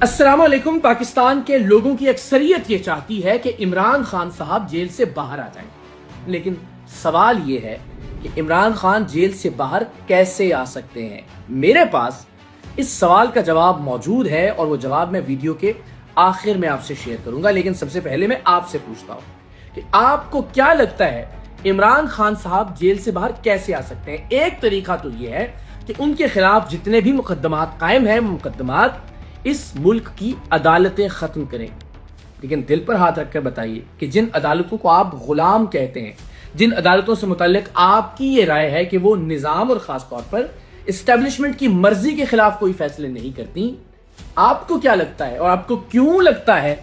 السلام علیکم۔ پاکستان کے لوگوں کی اکثریت یہ چاہتی ہے کہ عمران خان صاحب جیل سے باہر آ جائیں، لیکن سوال یہ ہے کہ عمران خان جیل سے باہر کیسے آ سکتے ہیں؟ میرے پاس اس سوال کا جواب موجود ہے اور وہ جواب میں ویڈیو کے آخر میں آپ سے شیئر کروں گا، لیکن سب سے پہلے میں آپ سے پوچھتا ہوں کہ آپ کو کیا لگتا ہے عمران خان صاحب جیل سے باہر کیسے آ سکتے ہیں؟ ایک طریقہ تو یہ ہے کہ ان کے خلاف جتنے بھی مقدمات قائم ہیں، مقدمات اس ملک کی عدالتیں ختم کریں، لیکن دل پر ہاتھ رکھ کر بتائیے کہ جن عدالتوں کو آپ غلام کہتے ہیں، جن عدالتوں سے متعلق آپ کی یہ رائے ہے کہ وہ نظام اور خاص طور پر اسٹیبلشمنٹ کی مرضی کے خلاف کوئی فیصلے نہیں کرتی، آپ کو کیا لگتا ہے اور آپ کو کیوں لگتا ہے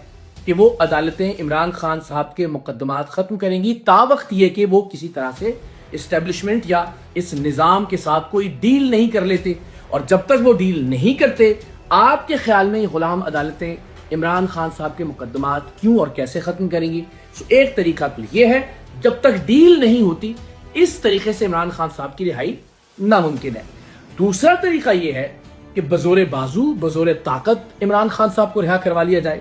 کہ وہ عدالتیں عمران خان صاحب کے مقدمات ختم کریں گی تا وقت یہ کہ وہ کسی طرح سے اسٹیبلشمنٹ یا اس نظام کے ساتھ کوئی ڈیل نہیں کر لیتے؟ اور جب تک وہ ڈیل نہیں کرتے، آپ کے خیال میں یہ غلام عدالتیں عمران خان صاحب کے مقدمات کیوں اور کیسے ختم کریں گی؟ ایک طریقہ تو یہ ہے، جب تک ڈیل نہیں ہوتی اس طریقے سے عمران خان صاحب کی رہائی ناممکن ہے۔ دوسرا طریقہ یہ ہے کہ بزور بازو، بزور طاقت عمران خان صاحب کو رہا کروا لیا جائے،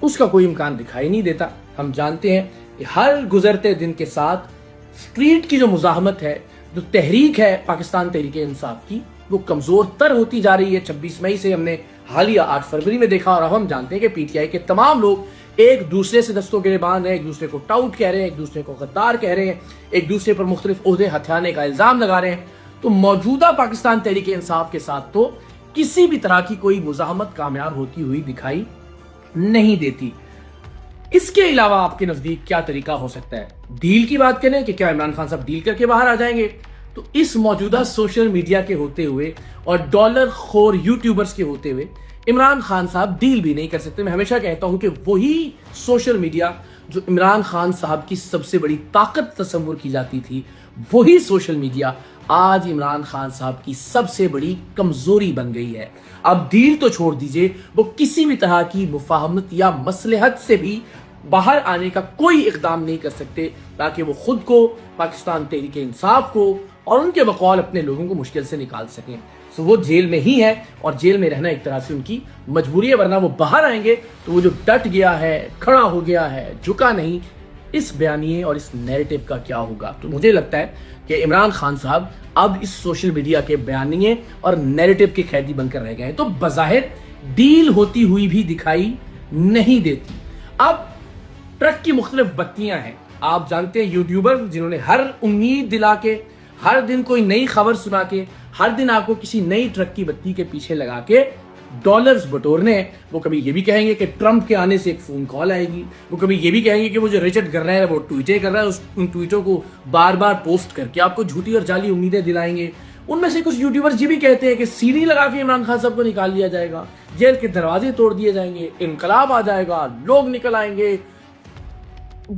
اس کا کوئی امکان دکھائی نہیں دیتا۔ ہم جانتے ہیں کہ ہر گزرتے دن کے ساتھ اسٹریٹ کی جو مزاحمت ہے، جو تحریک ہے پاکستان تحریک انصاف کی، وہ کمزور تر ہوتی جا رہی ہے۔ 26 مئی سے ہم نے حالیہ 8 فروری میں دیکھا، اور اب ہم جانتے ہیں کہ پی ٹی آئی کے تمام لوگ ایک دوسرے سے دستوں گریبان ہیں، ایک دوسرے کو ٹاؤٹ کہہ رہے ہیں، ایک دوسرے کو غدار کہہ رہے ہیں، ایک دوسرے پر مختلف عہدے ہتھیانے کا الزام لگا رہے ہیں۔ تو موجودہ پاکستان تحریک انصاف کے ساتھ تو کسی بھی طرح کی کوئی مزاحمت کامیاب ہوتی ہوئی دکھائی نہیں دیتی۔ اس کے علاوہ آپ کے نزدیک کیا طریقہ ہو سکتا ہے؟ ڈیل کی بات کریں کہ کیا عمران خان صاحب ڈیل کر کے باہر آ جائیں گے؟ تو اس موجودہ سوشل میڈیا کے ہوتے ہوئے اور ڈالر خور یوٹیوبرز کے ہوتے ہوئے عمران خان صاحب ڈیل بھی نہیں کر سکتے۔ میں ہمیشہ کہتا ہوں کہ وہی سوشل میڈیا جو عمران خان صاحب کی سب سے بڑی طاقت تصور کی جاتی تھی، وہی سوشل میڈیا آج عمران خان صاحب کی سب سے بڑی کمزوری بن گئی ہے۔ اب ڈیل تو چھوڑ دیجئے، وہ کسی بھی طرح کی مفاہمت یا مصلحت سے بھی باہر آنے کا کوئی اقدام نہیں کر سکتے تاکہ وہ خود کو، پاکستان تحریک انصاف کو اور ان کے بقول اپنے لوگوں کو مشکل سے نکال سکیں۔ وہ جیل میں ہی ہے اور جیل میں رہنا ایک طرح سے ان کی مجبوری ہے، ورنہ وہ باہر آئیں گے تو وہ جو ڈٹ گیا ہے، کھڑا ہو گیا ہے، جھکا نہیں، اس بیانیے اور اس نیریٹو کا کیا ہوگا؟ تو مجھے لگتا ہے کہ عمران خان صاحب اب اس سوشل میڈیا کے بیانیے اور نیریٹو کے قیدی بن کر رہ گئے ہیں، تو بظاہر ڈیل ہوتی ہوئی بھی دکھائی نہیں دیتی۔ اب ٹرک کی مختلف بتیاں ہیں، آپ جانتے ہیں یوٹیوبر جنہوں نے ہر امید دلا کے، ہر دن کوئی نئی خبر سنا کے، ہر دن آپ کو کسی نئی ٹرک کی بتی کے پیچھے لگا کے ڈالرز بٹورنے ہیں۔ وہ کبھی یہ بھی کہیں گے کہ ٹرمپ کے آنے سے ایک فون کال آئے گی، وہ کبھی یہ بھی کہیں گے کہ وہ جو رچرڈ کر رہے ہیں وہ ٹویٹیں کر رہا ہے، ان ٹویٹوں کو بار بار پوسٹ کر کے آپ کو جھوٹی اور جعلی امیدیں دلائیں گے۔ ان میں سے کچھ یوٹیوبرز یہ بھی کہتے ہیں کہ سیڑھی لگا کے عمران خان صاحب کو نکال لیا جائے گا، جیل کے دروازے توڑ دیے جائیں گے، انقلاب آ جائے گا، لوگ نکل آئیں گے،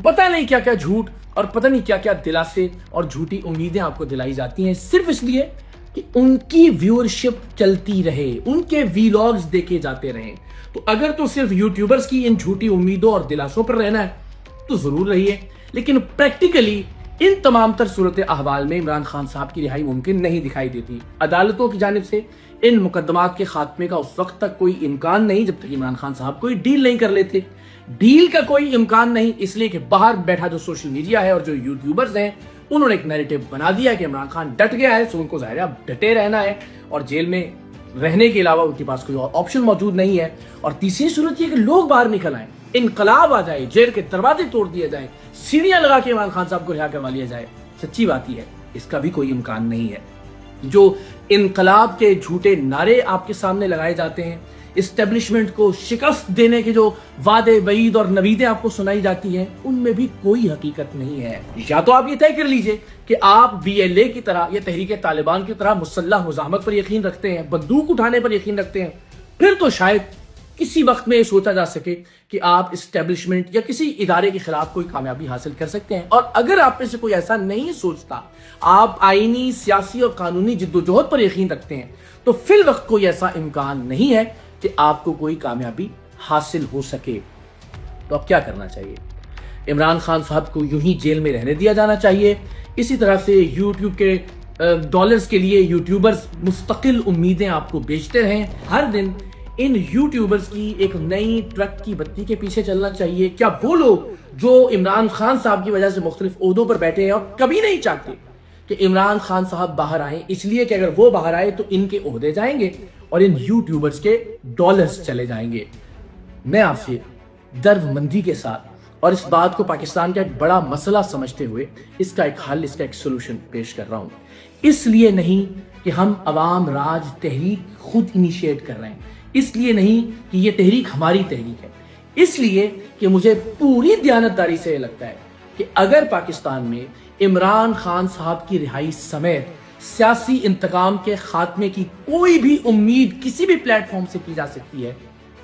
پتہ نہیں کیا کیا جھوٹ اور پتہ نہیں کیا کیا دلاسے اور جھوٹی امیدیں آپ کو دلائی جاتی ہیں، صرف اس لیے کہ ان کی ویورشپ چلتی رہے، ان کے ویلاگز دیکھے جاتے رہیں۔ تو اگر تو صرف یوٹیوبرز کی ان جھوٹی امیدوں اور دلاسوں پر رہنا ہے تو ضرور رہیے، لیکن پریکٹیکلی ان تمام تر صورت احوال میں عمران خان صاحب کی رہائی ممکن نہیں دکھائی دیتی۔ عدالتوں کی جانب سے ان مقدمات کے خاتمے کا اس وقت تک کوئی امکان نہیں جب تک عمران خان صاحب کوئی ڈیل نہیں کر لیتے۔ ڈیل کا کوئی امکان نہیں اس لیے کہ باہر بیٹھا جو سوشل میڈیا ہے اور جو یوٹیوبرز ہیں، انہوں نے ایک نیریٹو بنا دیا کہ عمران خان ڈٹ گیا ہے، سو ان کو ظاہر ہے اب ڈٹے رہنا ہے اور جیل میں رہنے کے علاوہ ان کے پاس کوئی اور آپشن موجود نہیں ہے۔ اور تیسری صورت یہ کہ لوگ باہر نکل آئیں، انقلاب آ جائے، جیل کے دروازے توڑ دیے جائیں، سیڑھیاں لگا کے عمران خان صاحب کو رہا کروا لیا جائے۔ سچی بات ہی ہے، اس کا بھی کوئی امکان نہیں ہے۔ جو انقلاب کے جھوٹے نعرے آپ کے سامنے لگائے جاتے ہیں، اسٹیبلشمنٹ کو شکست دینے کے جو وعدے وعید اور نویدیں آپ کو سنائی جاتی ہیں، ان میں بھی کوئی حقیقت نہیں ہے۔ یا تو آپ یہ طے کر لیجئے کہ آپ BLA کی طرح یا تحریک طالبان کی طرح مسلح مزاحمت پر یقین رکھتے ہیں، بندوق اٹھانے پر یقین رکھتے ہیں، پھر تو شاید کسی وقت میں یہ سوچا جا سکے کہ آپ اسٹیبلشمنٹ یا کسی ادارے کے خلاف کوئی کامیابی حاصل کر سکتے ہیں۔ اور اگر آپ میں سے کوئی ایسا نہیں سوچتا، آپ آئینی، سیاسی اور قانونی جدوجہد پر یقین رکھتے ہیں، تو فی الوقت کوئی ایسا امکان نہیں ہے کہ آپ کو کوئی کامیابی حاصل ہو سکے۔ تو اب کیا کرنا چاہیے؟ عمران خان صاحب کو یوں ہی جیل میں رہنے دیا جانا چاہیے۔ اسی طرح سے یوٹیوب کے ڈالرز کے لیے یوٹیوبرز مستقل امیدیں آپ کو بیچتے رہیں، ہر دن ان یوٹیوبرز کی ایک نئی ٹرک کی بتی کے پیچھے چلنا چاہیے؟ کیا وہ لوگ جو عمران خان صاحب کی وجہ سے مختلف عہدوں پر بیٹھے ہیں اور کبھی نہیں چاہتے کہ عمران خان صاحب باہر آئیں، اس لیے کہ اگر وہ باہر آئے تو ان کے عہدے جائیں گے اور ان یوٹیوبرز کے ڈالرز چلے جائیں گے؟ میں آپ سے درد مندی کے ساتھ اور اس بات کو پاکستان کا ایک بڑا مسئلہ سمجھتے ہوئے اس کا ایک حل، اس کا ایک سلوشن پیش کر رہا ہوں۔ اس لیے نہیں کہ ہم عوام راج تحریک خود انیشیٹ کر رہے ہیں، اس لیے نہیں کہ یہ تحریک ہماری تحریک ہے، اس لیے کہ مجھے پوری دیانتداری سے یہ لگتا ہے کہ اگر پاکستان میں عمران خان صاحب کی رہائی سمیت سیاسی انتقام کے خاتمے کی کوئی بھی امید کسی بھی پلیٹ فارم سے کی جا سکتی ہے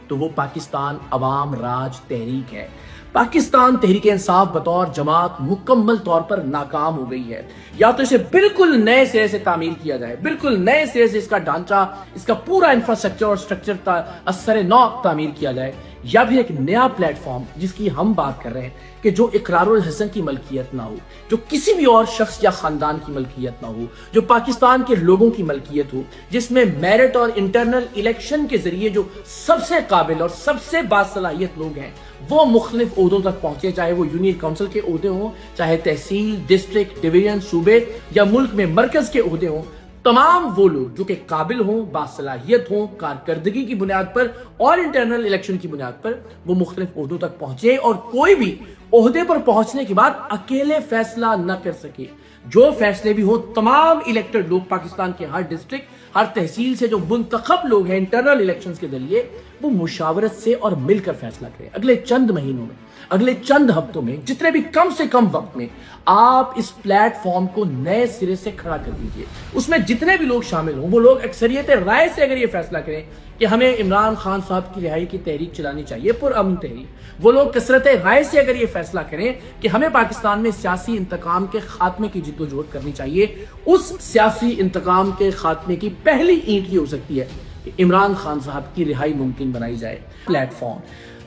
تو وہ پاکستان عوام راج تحریک ہے۔ پاکستان تحریک انصاف بطور جماعت مکمل طور پر ناکام ہو گئی ہے۔ یا تو اسے بالکل نئے سرے سے تعمیر کیا جائے، بالکل نئے سرے سے اس کا ڈھانچہ، اس کا پورا انفراسٹرکچر اور سٹرکچر اثر نو تعمیر کیا جائے، یا پھر ایک نیا پلیٹ فارم جس کی ہم بات کر رہے ہیں کہ جو اقرار الحسن کی ملکیت نہ ہو، جو کسی بھی اور شخص یا خاندان کی ملکیت نہ ہو، جو پاکستان کے لوگوں کی ملکیت ہو، جس میں میرٹ اور انٹرنل الیکشن کے ذریعے جو سب سے قابل اور سب سے باصلاحیت لوگ ہیں وہ مختلف عہدوں تک پہنچے، چاہے وہ یونین کونسل کے عہدے ہوں، چاہے تحصیل، ڈسٹرکٹ، ڈویژن، صوبے یا ملک میں مرکز کے عہدے ہوں، تمام وہ لوگ جو کہ قابل ہوں، باصلاحیت ہوں، کارکردگی کی بنیاد پر اور انٹرنل الیکشن کی بنیاد پر وہ مختلف عہدوں تک پہنچے اور کوئی بھی عہدے پر پہنچنے کے بعد اکیلے فیصلہ نہ کر سکے۔ جو فیصلے بھی ہوں تمام الیکٹڈ لوگ پاکستان کے ہر ڈسٹرکٹ، ہر تحصیل سے جو منتخب لوگ ہیں انٹرنل الیکشنز کے ذریعے، وہ مشاورت سے اور مل کر فیصلہ کریں۔ اگلے چند مہینوں میں، اگلے چند ہفتوں میں، جتنے بھی کم سے کم وقت میں آپ اس پلیٹ فارم کو نئے سرے سے کھڑا کر دیجئے۔ اس میں جتنے بھی لوگ شامل ہوں وہ لوگ اکثریت رائے سے اگر یہ فیصلہ کریں کہ ہمیں عمران خان صاحب کی رہائی کی تحریک چلانی چاہیے، پرامن تحریک، وہ لوگ کثرت رائے سے اگر یہ فیصلہ کریں کہ ہمیں پاکستان میں سیاسی انتقام کے خاتمے کی جدوجہد کرنی چاہیے، اس سیاسی انتقام کے خاتمے کی پہلی اینٹ یہ ہو سکتی ہے کہ عمران خان صاحب کی رہائی ممکن بنائی جائے۔ پلیٹ فارم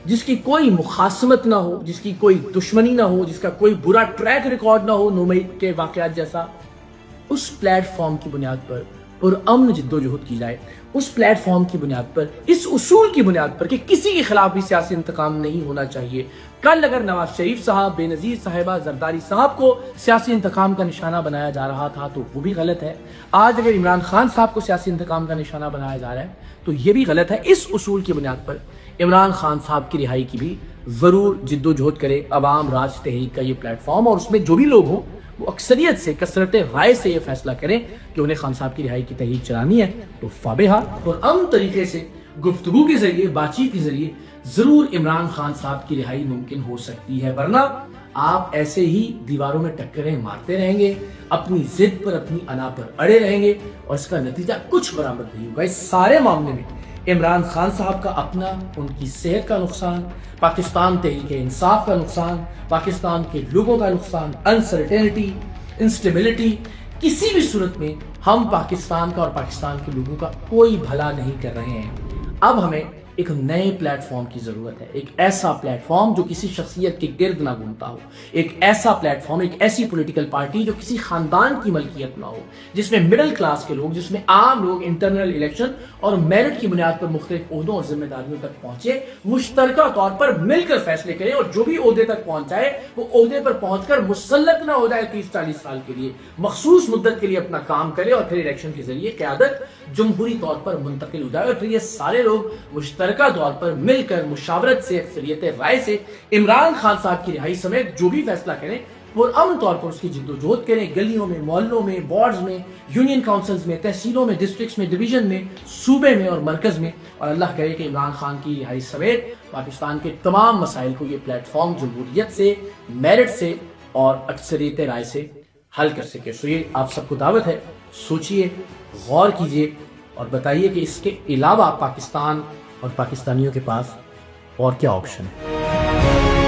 جس کی کوئی مخاصمت نہ ہو، جس کی کوئی دشمنی نہ ہو، جس کا کوئی برا ٹریک ریکارڈ نہ ہو 9 مئی کے واقعات جیسا، اس پلیٹ فارم کی بنیاد پر پرامن جدوجہد کی جائے، اس پلیٹ فارم کی بنیاد پر، اس اصول کی بنیاد پر کہ کسی کے خلاف بھی سیاسی انتقام نہیں ہونا چاہیے۔ کل اگر نواز شریف صاحب، بے نظیر صاحبہ، زرداری صاحب کو سیاسی انتقام کا نشانہ بنایا جا رہا تھا تو وہ بھی غلط ہے۔ آج اگر عمران خان صاحب کو سیاسی انتقام کا نشانہ بنایا جا رہا ہے تو یہ بھی غلط ہے۔ اس اصول کی بنیاد پر عمران خان صاحب کی رہائی کی بھی ضرور جدوجہد کرے عوام راج تحریک کا یہ پلیٹ فارم، اور اس میں جو بھی لوگ ہوں وہ اکثریت سے، کثرت رائے سے یہ فیصلہ کریں کہ انہیں خان صاحب کی رہائی کی تحریک چلانی ہے تو فابہا، اور عام طریقے سے گفتگو کے ذریعے، بات چیت کے ذریعے ضرور عمران خان صاحب کی رہائی ممکن ہو سکتی ہے، ورنہ آپ ایسے ہی دیواروں میں ٹکریں مارتے رہیں گے، اپنی ضد پر، اپنی انا پر اڑے رہیں گے اور اس کا نتیجہ کچھ برآمد نہیں ہوگا۔ اس سارے معاملے میں عمران خان صاحب کا اپنا، ان کی صحت کا نقصان، پاکستان تحریک انصاف کا نقصان، پاکستان کے لوگوں کا نقصان، انسرٹینٹی، انسٹیبلٹی، کسی بھی صورت میں ہم پاکستان کا اور پاکستان کے لوگوں کا کوئی بھلا نہیں کر رہے ہیں۔ اب ہمیں ایک نئے پلیٹ فارم کی ضرورت ہے، ایک ایسا پلیٹ فارم جو کسی شخصیت کے گرد نہ گھومتا ہو، ایک ایسا پلیٹ فارم، ایک ایسی پولیٹیکل پارٹی جو کسی خاندان کی ملکیت نہ ہو، جس میں مڈل کلاس کے لوگ، جس میں عام لوگ انٹرنل الیکشن اور میرٹ کی بنیاد پر مختلف عہدوں اور ذمہ داریوں تک پہنچے، مشترکہ طور پر مل کر فیصلے کریں، اور جو بھی عہدے تک پہنچ جائے وہ عہدے پر پہنچ کر مسلط نہ ہو جائے 30-40 سال کے لیے، مخصوص مدت کے لیے اپنا کام کرے اور پھر الیکشن کے ذریعے قیادت جمہوری طور پر منتقل ہو جائے، اور پھر یہ سارے لوگ مشترکہ طور پر مل کر مشاورت سے، اکثریت رائے سے عمران خان صاحب کی رہائی سمیت جو بھی فیصلہ کریں وہ امن طور پر اس کی جدوجہد کریں، گلیوں میں، محلوں میں، وارڈز میں، یونین کونسلز میں، تحصیلوں میں، ڈسٹرکٹس میں، ڈویژن میں، صوبے میں اور مرکز میں، اور اللہ کرے کہ عمران خان کی رہائی سمیت پاکستان کے تمام مسائل کو یہ پلیٹ فارم جمہوریت سے، میرٹ سے اور اکثریت رائے سے حل کر سکے۔ سو یہ آپ سب کو دعوت ہے، سوچئے، غور کیجئے اور بتائیے کہ اس کے علاوہ پاکستان اور پاکستانیوں کے پاس اور کیا آپشن ہے۔